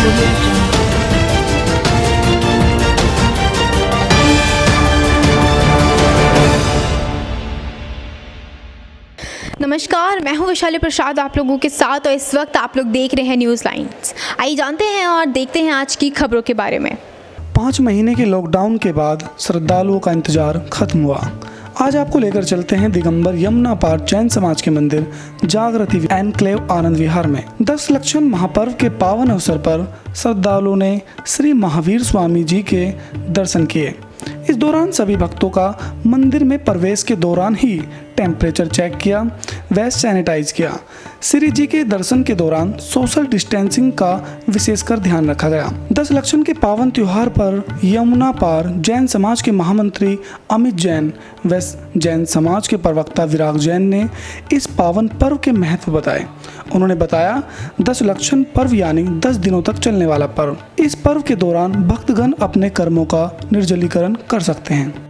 Audio Jungle. नमस्कार, मैं हूं वैशाली प्रसाद आप लोगों के साथ और इस वक्त आप लोग देख रहे हैं न्यूज़ लाइन्स। आइए जानते हैं और देखते हैं आज की खबरों के बारे में। 5 महीने के लॉकडाउन के बाद श्रद्धालुओं का इंतजार खत्म हुआ। आज आपको लेकर चलते हैं दिगंबर यमुना पार जैन समाज के मंदिर जागृति एनक्लेव आनंद विहार में। 10 लक्षण महापर्व के पावन अवसर पर श्रद्धालुओं ने श्री महावीर स्वामी जी के दर्शन किए। इस दौरान सभी भक्तों का मंदिर में प्रवेश के दौरान ही टेम्परेचर चेक किया व सैनिटाइज किया। श्री जी के दर्शन के दौरान सोशल डिस्टेंसिंग का विशेषकर ध्यान रखा गया। 10 लक्षण के पावन त्योहार पर यमुना पार जैन समाज के महामंत्री अमित जैन व जैन समाज के प्रवक्ता विराग जैन ने इस पावन पर्व के महत्व बताए। उन्होंने बताया 10 लक्षण पर्व यानी 10 दिनों तक चलने वाला पर्व। इस पर्व के दौरान भक्तगण अपने कर्मों का निर्जलीकरण कर सकते हैं।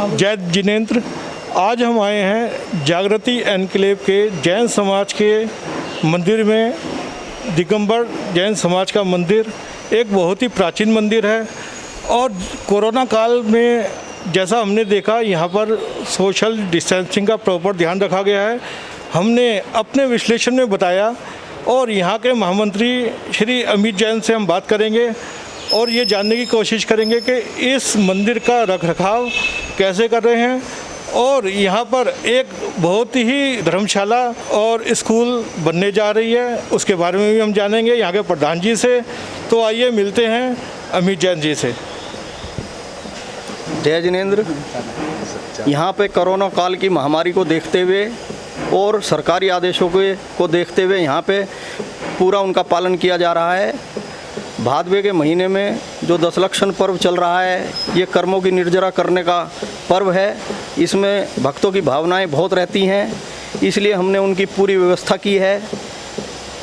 जय जिनेंद्र। आज हम आए हैं जागृति एनक्लेव के जैन समाज के मंदिर में। दिगंबर जैन समाज का मंदिर एक बहुत ही प्राचीन मंदिर है और कोरोना काल में जैसा हमने देखा यहाँ पर सोशल डिस्टेंसिंग का प्रॉपर ध्यान रखा गया है। हमने अपने विश्लेषण में बताया और यहाँ के महामंत्री श्री अमित जैन से हम बात करेंगे और ये जानने की कोशिश करेंगे कि इस मंदिर का रखरखाव कैसे कर रहे हैं और यहाँ पर एक बहुत ही धर्मशाला और स्कूल बनने जा रही है, उसके बारे में भी हम जानेंगे यहाँ के प्रधान जी से। तो आइए मिलते हैं अमित जैन जी से। जय जिनेंद्र। यहाँ पे कोरोना काल की महामारी को देखते हुए और सरकारी आदेशों को देखते हुए यहाँ पे पूरा उनका पालन किया जा रहा है। भादवे के महीने में जो 10 लक्षण पर्व चल रहा है, ये कर्मों की निर्जरा करने का पर्व है। इसमें भक्तों की भावनाएं बहुत रहती हैं, इसलिए हमने उनकी पूरी व्यवस्था की है।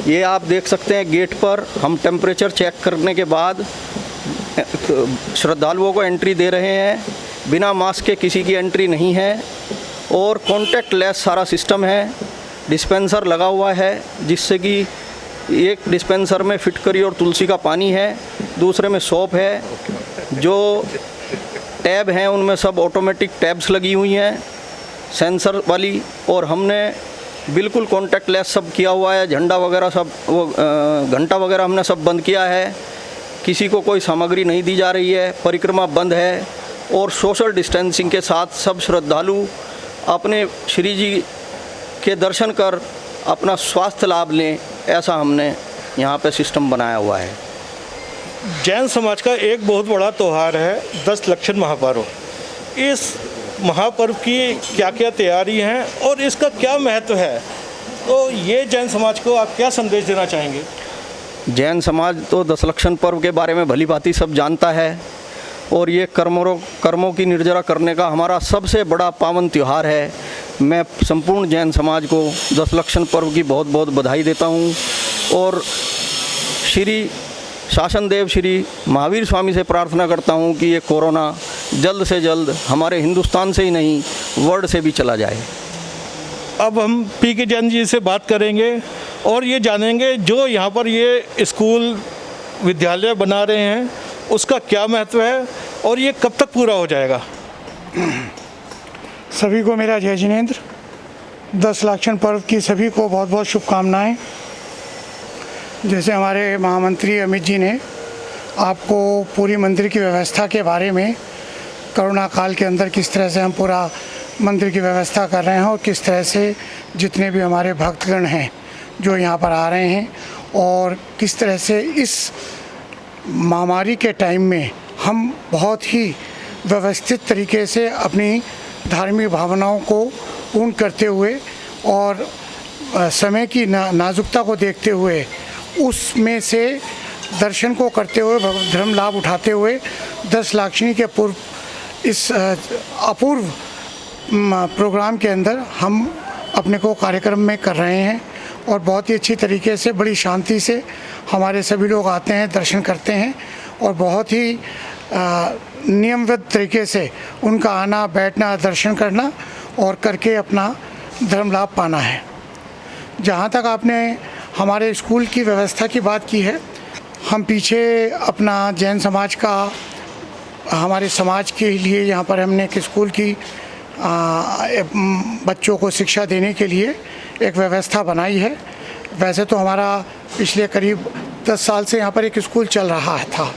ये आप देख सकते हैं गेट पर हम टेम्परेचर चेक करने के बाद श्रद्धालुओं को एंट्री दे रहे हैं। बिना मास्क के किसी की एंट्री नहीं है और कॉन्टैक्ट लेस सारा सिस्टम है। डिस्पेंसर लगा हुआ है जिससे कि एक डिस्पेंसर में फिटकरी और तुलसी का पानी है, दूसरे में सौंफ है। जो टैब हैं उनमें सब ऑटोमेटिक टैब्स लगी हुई हैं सेंसर वाली, और हमने बिल्कुल कॉन्टैक्ट लेस सब किया हुआ है। झंडा वगैरह सब घंटा वगैरह हमने सब बंद किया है। किसी को कोई सामग्री नहीं दी जा रही है, परिक्रमा बंद है और सोशल डिस्टेंसिंग के साथ सब श्रद्धालु अपने श्री जी के दर्शन कर अपना स्वास्थ्य लाभ लें, ऐसा हमने यहाँ पे सिस्टम बनाया हुआ है। जैन समाज का एक बहुत बड़ा त्यौहार है 10 लक्षण महापर्व। इस महापर्व की क्या क्या तैयारी हैं और इसका क्या महत्व है, तो ये जैन समाज को आप क्या संदेश देना चाहेंगे? जैन समाज तो 10 लक्षण पर्व के बारे में भली भांति सब जानता है और ये कर्मों की निर्जरा करने का हमारा सबसे बड़ा पावन त्यौहार है। मैं संपूर्ण जैन समाज को 10 लक्षण पर्व की बहुत बहुत बधाई देता हूँ और श्री शासन देव श्री महावीर स्वामी से प्रार्थना करता हूँ कि ये कोरोना जल्द से जल्द हमारे हिंदुस्तान से ही नहीं वर्ल्ड से भी चला जाए। अब हम पी के जैन जी से बात करेंगे और ये जानेंगे जो यहाँ पर ये स्कूल विद्यालय बना रहे हैं उसका क्या महत्व है और ये कब तक पूरा हो जाएगा। सभी को मेरा जय जिनेंद्र। 10 लक्षण पर्व की सभी को बहुत बहुत शुभकामनाएं। जैसे हमारे महामंत्री अमित जी ने आपको पूरी मंदिर की व्यवस्था के बारे में, कोरोना काल के अंदर किस तरह से हम पूरा मंदिर की व्यवस्था कर रहे हैं और किस तरह से जितने भी हमारे भक्तगण हैं जो यहाँ पर आ रहे हैं और किस तरह से इस महामारी के टाइम में हम बहुत ही व्यवस्थित तरीके से अपनी धार्मिक भावनाओं को पूर्ण करते हुए और समय की नाजुकता को देखते हुए उसमें से दर्शन को करते हुए धर्म लाभ उठाते हुए 10 लाक्षणी के पूर्व इस अपूर्व प्रोग्राम के अंदर हम अपने को कार्यक्रम में कर रहे हैं और बहुत ही अच्छी तरीके से बड़ी शांति से हमारे सभी लोग आते हैं, दर्शन करते हैं और बहुत ही नियमबद्ध तरीके से उनका आना, बैठना, दर्शन करना और करके अपना धर्म लाभ पाना है। जहाँ तक आपने हमारे स्कूल की व्यवस्था की बात की है, हम पीछे अपना जैन समाज का, हमारे समाज के लिए यहाँ पर हमने एक स्कूल की बच्चों को शिक्षा देने के लिए एक व्यवस्था बनाई है। वैसे तो हमारा पिछले करीब 10 साल से यहाँ पर एक स्कूल चल रहा था,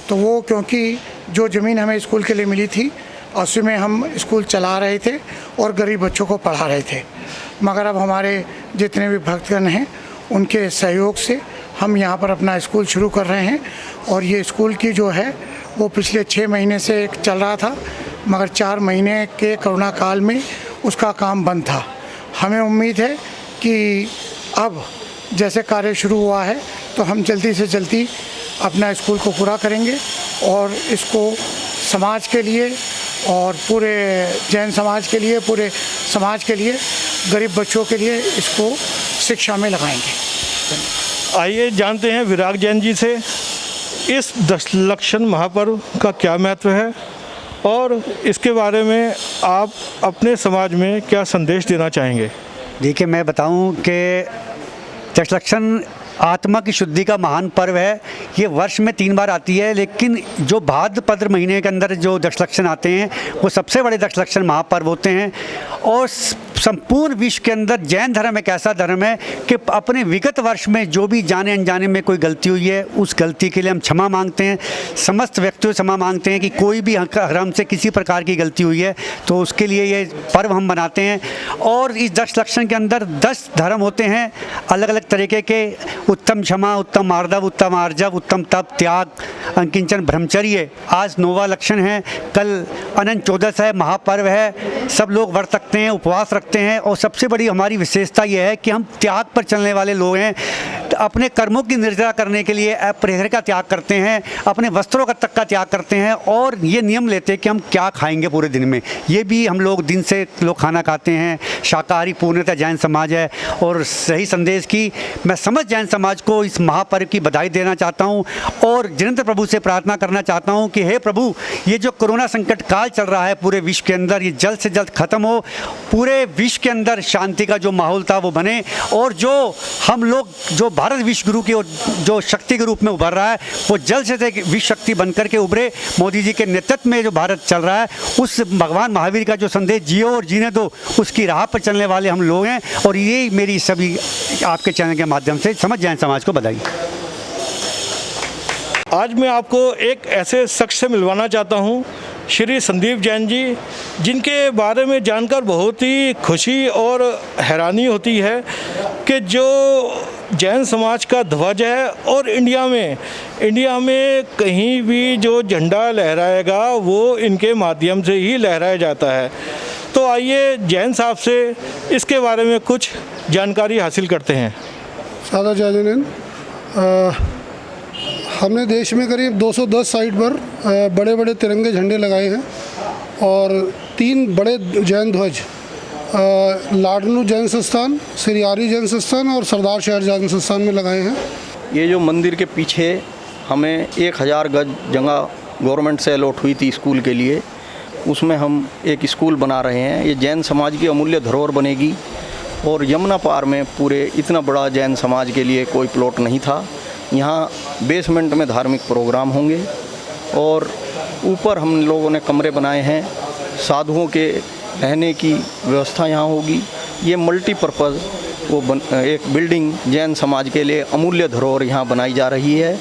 तो वो क्योंकि जो ज़मीन हमें स्कूल के लिए मिली थी उसी में हम स्कूल चला रहे थे और गरीब बच्चों को पढ़ा रहे थे। मगर अब हमारे जितने भी भक्तगण हैं उनके सहयोग से हम यहाँ पर अपना स्कूल शुरू कर रहे हैं और ये स्कूल की जो है वो पिछले 6 महीने से चल रहा था, मगर 4 महीने के कोरोना काल में उसका काम बंद था। हमें उम्मीद है कि अब जैसे कार्य शुरू हुआ है तो हम जल्दी से जल्दी अपना स्कूल को पूरा करेंगे और इसको समाज के लिए और पूरे जैन समाज के लिए, पूरे समाज के लिए, गरीब बच्चों के लिए इसको शिक्षा में लगाएंगे। आइए जानते हैं विराग जैन जी से इस दशलक्षण महापर्व का क्या महत्व है और इसके बारे में आप अपने समाज में क्या संदेश देना चाहेंगे। देखिए, मैं बताऊं कि दशलक्षण आत्मा की शुद्धि का महान पर्व है। ये वर्ष में 3 बार आती है, लेकिन जो भाद्रपद महीने के अंदर जो दशलक्षण आते हैं वो सबसे बड़े दशलक्षण महापर्व होते हैं। और संपूर्ण विश्व के अंदर जैन धर्म एक ऐसा धर्म है कि अपने विगत वर्ष में जो भी जाने अनजाने में कोई गलती हुई है उस गलती के लिए हम क्षमा मांगते हैं, समस्त व्यक्तियों से क्षमा मांगते हैं कि कोई भी हमसे किसी प्रकार की गलती हुई है तो उसके लिए ये पर्व हम मनाते हैं। और इस दशलक्षण के अंदर 10 धर्म होते हैं अलग अलग तरीके के, उत्तम क्षमा, उत्तम मार्दव, उत्तम आर्जव, उत्तम तप, त्याग, अंकिंचन, ब्रह्मचर्य। आज 9वां लक्षण है, कल अनंत चौदस है, महापर्व है, सब लोग व्रत रखते हैं, उपवास रखते हैं। और सबसे बड़ी हमारी विशेषता यह है कि हम त्याग पर चलने वाले लोग हैं। अपने कर्मों की निर्जरा करने के लिए अपरिहार्य का त्याग करते हैं, अपने वस्त्रों का तक का त्याग करते हैं और ये नियम लेते हैं कि हम क्या खाएंगे पूरे दिन में। ये भी हम लोग दिन से लोग खाना खाते हैं, शाकाहारी पूर्णतः जैन समाज है। और सही संदेश की मैं समझ जैन समाज को इस महापर्व की बधाई देना चाहता हूँ और जिनेंद्र प्रभु से प्रार्थना करना चाहता हूँ कि हे प्रभु, ये जो कोरोना संकट काल चल रहा है पूरे विश्व के अंदर, ये जल्द से जल्द ख़त्म हो, पूरे विश्व के अंदर शांति का जो माहौल था वो बने और जो हम लोग जो भारत विश्व गुरु की जो शक्ति के रूप में उभर रहा है वो जल्द से जल्द विश्व शक्ति बनकर के उभरे। मोदी जी के नेतृत्व में जो भारत चल रहा है उस भगवान महावीर का जो संदेश जियो और जीने दो, उसकी राह पर चलने वाले हम लोग हैं। और ये मेरी सभी आपके चैनल के माध्यम से समझ जैन समाज को बधाई। आज मैं आपको एक ऐसे शख्स से मिलवाना चाहता हूँ, श्री संदीप जैन जी, जिनके बारे में जानकर बहुत ही खुशी और हैरानी होती है कि जो जैन समाज का ध्वज है और इंडिया में कहीं भी जो झंडा लहराएगा वो इनके माध्यम से ही लहराया जाता है। तो आइए जैन साहब से इसके बारे में कुछ जानकारी हासिल करते हैं। सादा जय जिनेंद्र, हमने देश में करीब 210 साइट पर बड़े बड़े तिरंगे झंडे लगाए हैं और 3 बड़े जैन ध्वज लाडनू जैन संस्थान, श्री आर्य जैन संस्थान और सरदार शहर जैन संस्थान में लगाए हैं। ये जो मंदिर के पीछे हमें 1000 गज जगह गवर्नमेंट से अलॉट हुई थी स्कूल के लिए, उसमें हम एक स्कूल बना रहे हैं। ये जैन समाज की अमूल्य धरोहर बनेगी और यमुना पार में पूरे इतना बड़ा जैन समाज के लिए कोई प्लॉट नहीं था। यहाँ बेसमेंट में धार्मिक प्रोग्राम होंगे और ऊपर हम लोगों ने कमरे बनाए हैं, साधुओं के रहने की व्यवस्था यहाँ होगी। ये मल्टीपर्पज़ एक बिल्डिंग जैन समाज के लिए अमूल्य धरोहर यहाँ बनाई जा रही है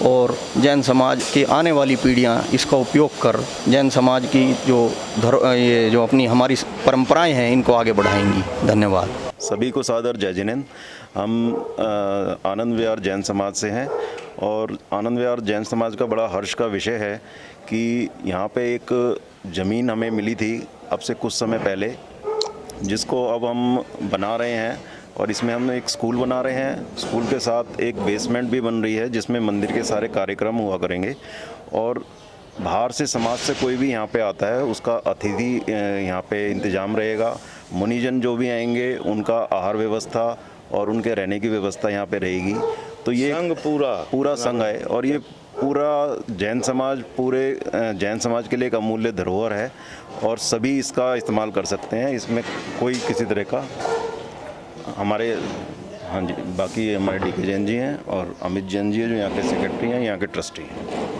और जैन समाज की आने वाली पीढ़ियाँ इसका उपयोग कर जैन समाज की ये जो अपनी हमारी परंपराएं हैं इनको आगे बढ़ाएंगी। धन्यवाद। सभी को सादर जय जिनेंद्र। हम आनंद विहार जैन समाज से हैं और आनंद विहार जैन समाज का बड़ा हर्ष का विषय है कि यहाँ पे एक ज़मीन हमें मिली थी अब से कुछ समय पहले, जिसको अब हम बना रहे हैं और इसमें हम एक स्कूल बना रहे हैं। स्कूल के साथ एक बेसमेंट भी बन रही है जिसमें मंदिर के सारे कार्यक्रम हुआ करेंगे और बाहर से समाज से कोई भी यहाँ पे आता है उसका अतिथि यहाँ पे इंतज़ाम रहेगा। मुनिजन जो भी आएंगे उनका आहार व्यवस्था और उनके रहने की व्यवस्था यहाँ पे रहेगी। तो ये संघ पूरा संघ है और ये पूरा जैन समाज के लिए एक अमूल्य धरोहर है और सभी इसका इस्तेमाल कर सकते हैं। इसमें कोई किसी तरह का हमारे हाँ जी, बाकी हमारे DK जैन जी हैं और अमित जैन जी हैं जो यहाँ के सेक्रेटरी हैं, यहाँ के ट्रस्टी हैं।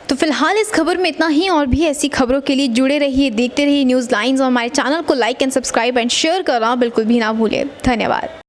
तो फिलहाल इस खबर में इतना ही। और भी ऐसी खबरों के लिए जुड़े रहिए, देखते रहिए न्यूज़ लाइन्स और हमारे चैनल को like and subscribe and share करना बिल्कुल भी ना भूलिए। धन्यवाद।